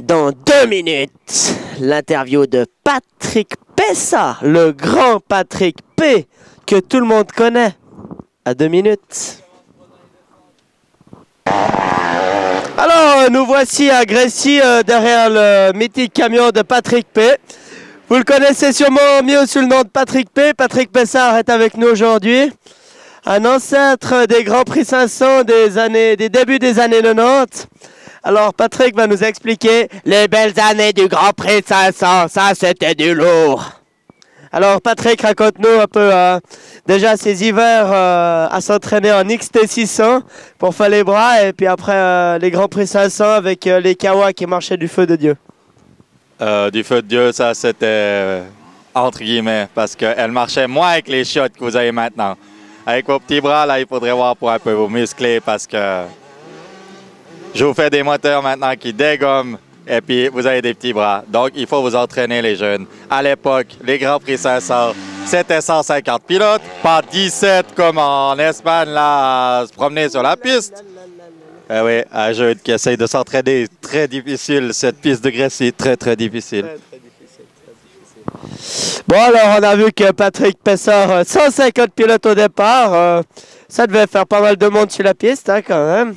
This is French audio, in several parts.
Dans 2 minutes, l'interview de Patrick Pessard, le grand Patrick P, que tout le monde connaît. À 2 minutes. Alors, nous voici à Grécy, derrière le mythique camion de Patrick P. Vous le connaissez sûrement mieux sous le nom de Patrick P. Patrick Pessard est avec nous aujourd'hui. Un ancêtre des Grands Prix 500 des débuts des années 90. Alors, Patrick va nous expliquer les belles années du Grand Prix 500. Ça, c'était du lourd. Alors, Patrick, raconte-nous un peu déjà ces hivers à s'entraîner en XT600 pour faire les bras et puis après les Grands Prix 500 avec les Kawa qui marchaient du feu de Dieu. Du feu de Dieu, ça c'était entre guillemets parce qu'elle marchait moins avec les shots que vous avez maintenant. Avec vos petits bras, là, il faudrait voir pour un peu vous muscler parce que je vous fais des moteurs maintenant qui dégomment et puis vous avez des petits bras. Donc, il faut vous entraîner, les jeunes. À l'époque, les Grands Prix 500, c'était 150 pilotes, pas 17 comme en Espagne, là, à se promener sur la piste. Eh oui, un jeune qui essaye de s'entraîner, très difficile, cette piste de Grécy, très, très difficile. Bon, alors, on a vu que Patrick Pessard, 150 pilotes au départ, ça devait faire pas mal de monde sur la piste, hein, quand même.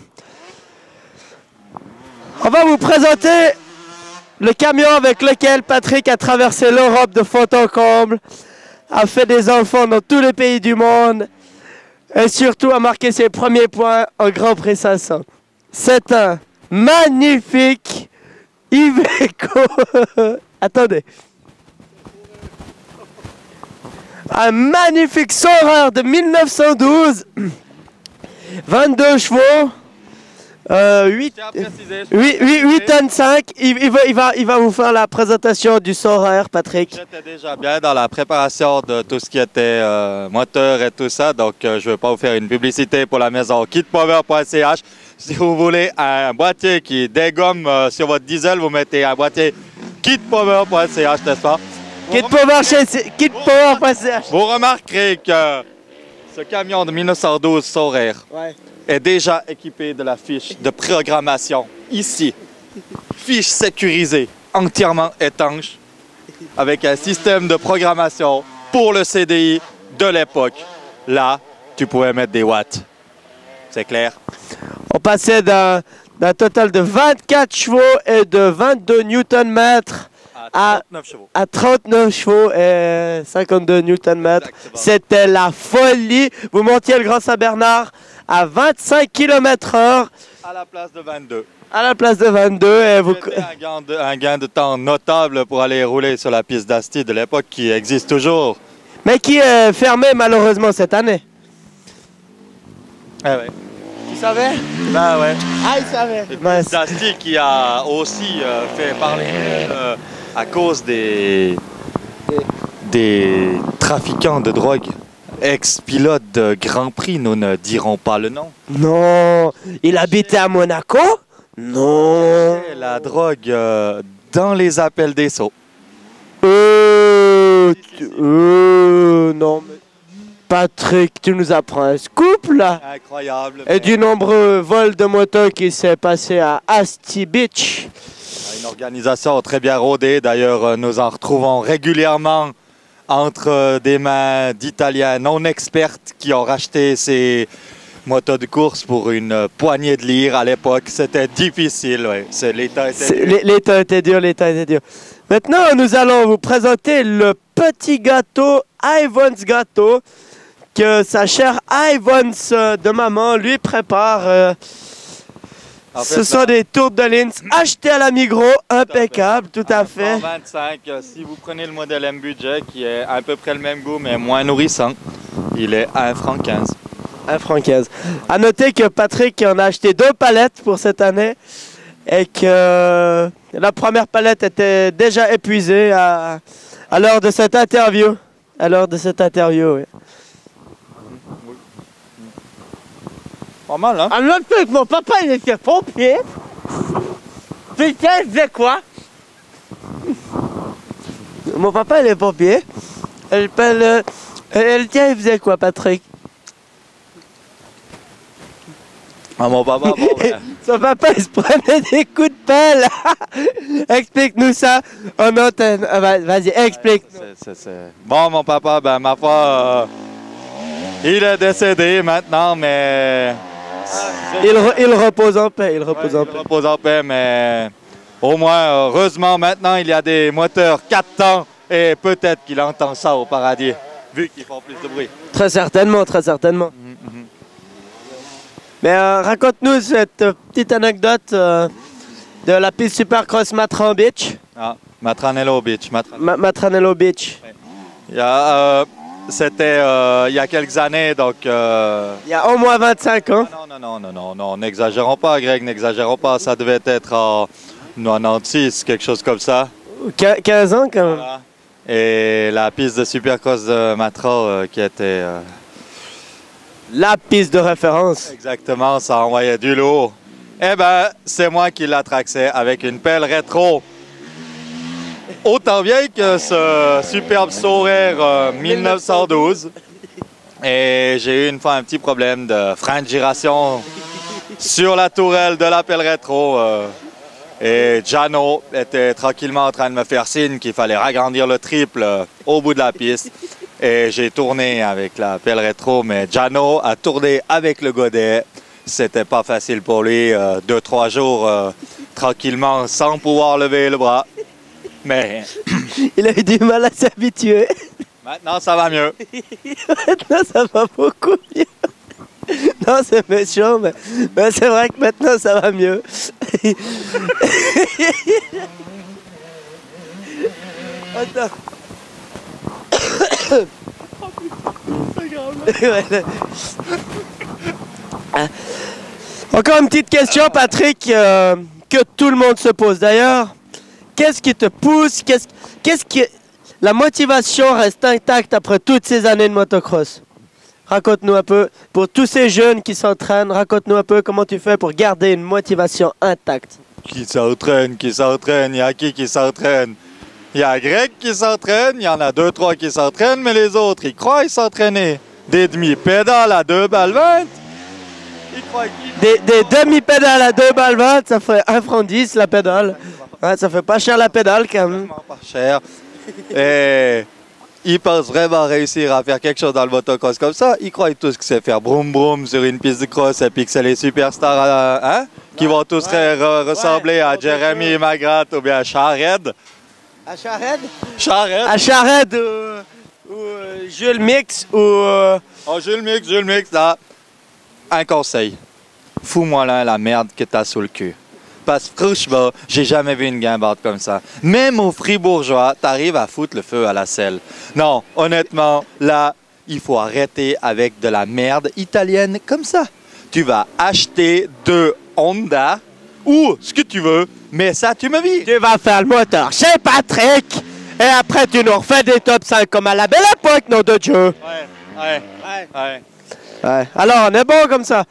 On va vous présenter le camion avec lequel Patrick a traversé l'Europe de fond en comble, a fait des enfants dans tous les pays du monde et surtout a marqué ses premiers points au Grand Prix 500. C'est un magnifique Iveco. Attendez. Un magnifique Saurer de 1912. 22 chevaux. 8 tonnes 5. Il va vous faire la présentation du Saurer, Patrick. J'étais déjà bien dans la préparation de tout ce qui était moteur et tout ça, donc je ne vais pas vous faire une publicité pour la maison kitpower.ch. Si vous voulez un boîtier qui dégomme sur votre diesel, vous mettez un boîtier kitpower.ch, n'est-ce pas? Kitpower.ch. Vous remarquerez que ce camion de 1912 Saurer est déjà équipé de la fiche de programmation ici. Fiche sécurisée, entièrement étanche, avec un système de programmation pour le CDI de l'époque. Là, tu pouvais mettre des watts. C'est clair? On passait d'un total de 24 chevaux et de 22 Nm à 39 chevaux et 52 Nm. C'était la folie. Vous montiez le Grand Saint-Bernard à 25 km/h. À la place de 22. À la place de 22. Et vous... un gain de temps notable pour aller rouler sur la piste d'Asti de l'époque qui existe toujours. Mais qui est fermée malheureusement cette année. Eh ouais. Tu savais? Ben ouais. Ah, il savait. Piste d'Asti qui a aussi fait parler à cause des trafiquants de drogue. Ex-pilote de Grand Prix, nous ne dirons pas le nom. Non, il habitait à Monaco? Non. La drogue dans les appels des Sceaux. Non. Patrick, tu nous apprends un scoop là? Incroyable. Et du nombreux vol de moto qui s'est passé à Asti Beach. Une organisation très bien rodée. D'ailleurs, nous en retrouvons régulièrement entre des mains d'Italiens non expertes qui ont racheté ces motos de course pour une poignée de livres à l'époque. C'était difficile, ouais. L'État était dur. L'État était dur. Maintenant, nous allons vous présenter le petit gâteau, Ivan's Gâteau, que sa chère Ivan's de maman lui prépare. En fait, ce sont des tourbes de Linz achetées à la Migros, impeccable, tout à fait. 25, si vous prenez le modèle M budget qui est à peu près le même goût mais moins nourrissant, il est 1,15 franc. 1,15 franc. À noter que Patrick en a acheté 2 palettes pour cette année et que la première palette était déjà épuisée à l'heure de cette interview. Oui. Pas mal, hein? Un autre truc, mon papa, il était pompier. Putain, il faisait quoi? Mon papa, il est pompier. Elle tient, il faisait quoi, Patrick? Ah, mon papa, bon, Son papa, il se prenait des coups de rappelle. Explique-nous ça en antenne. Ah, vas-y, explique. Bon, mon papa, ben ma foi, il est décédé maintenant, mais... Il repose en paix, il repose en paix. Il repose en paix, mais au moins, heureusement, maintenant, il y a des moteurs 4 temps et peut-être qu'il entend ça au paradis, vu qu'ils font plus de bruit. Très certainement, très certainement. Mais raconte-nous cette petite anecdote de la piste Supercross Matran Beach. Ah, Matranello Beach. Matranello Beach. C'était il y a quelques années, donc... Il y a au moins 25 ans. Non, n'exagérons pas, Greg, n'exagérons pas. Ça devait être en 96, quelque chose comme ça. 15 ans, quand même. Voilà. Et la piste de Supercross de Matra qui était... La piste de référence. Exactement, ça envoyait du lourd. Eh ben, c'est moi qui la traxais avec une pelle rétro. Autant vieille que ce superbe Saurer 1912. Et j'ai eu une fois un petit problème de frein de giration sur la tourelle de la pelle rétro. Et Giano était tranquillement en train de me faire signe qu'il fallait ragrandir le triple au bout de la piste. Et j'ai tourné avec la pelle rétro, mais Giano a tourné avec le godet. C'était pas facile pour lui, 2-3 jours tranquillement sans pouvoir lever le bras. Mais il a eu du mal à s'habituer. Maintenant, ça va mieux. Maintenant, ça va beaucoup mieux. Non, c'est méchant, mais c'est vrai que maintenant, ça va mieux. Attends. Encore une petite question, Patrick, que tout le monde se pose d'ailleurs. Qu'est-ce qui te pousse? Qu'est-ce qui... La motivation reste intacte après toutes ces années de motocross. Raconte-nous un peu, pour tous ces jeunes qui s'entraînent, raconte-nous un peu comment tu fais pour garder une motivation intacte. Qui s'entraîne? Il y a qui s'entraîne? Il y a Greg qui s'entraîne, il y en a 2-3 qui s'entraînent, mais les autres, ils croient s'entraîner. Des demi-pédales à 2 balles 20. Ils croient qu'ils... Des demi-pédales à 2 balles 20, ça fait 1 franc 10 la pédale. Ouais, ça fait pas cher la pédale quand même. Pas cher. Et ils pensent vraiment réussir à faire quelque chose dans le motocross comme ça. Ils croient tous que c'est faire broum broum sur une piste de cross et puis que c'est les superstars qui vont tous ressembler à Jeremy Magrath ou bien à Shared. À Shared? Shared. À Shared ou Jules Mix ou... Oh, Jules Mix, là. Un conseil. Fous-moi là la merde que t'as sous le cul. Parce que franchement, j'ai jamais vu une guimbarde comme ça. Même au Fribourgeois, t'arrives à foutre le feu à la selle. Non, honnêtement, là, il faut arrêter avec de la merde italienne comme ça. Tu vas acheter 2 Honda ou ce que tu veux, mais ça, tu me vis. Tu vas faire le moteur chez Patrick et après tu nous refais des top 5 comme à la belle époque, nom de Dieu. Ouais. Ouais. Alors, on est bon comme ça.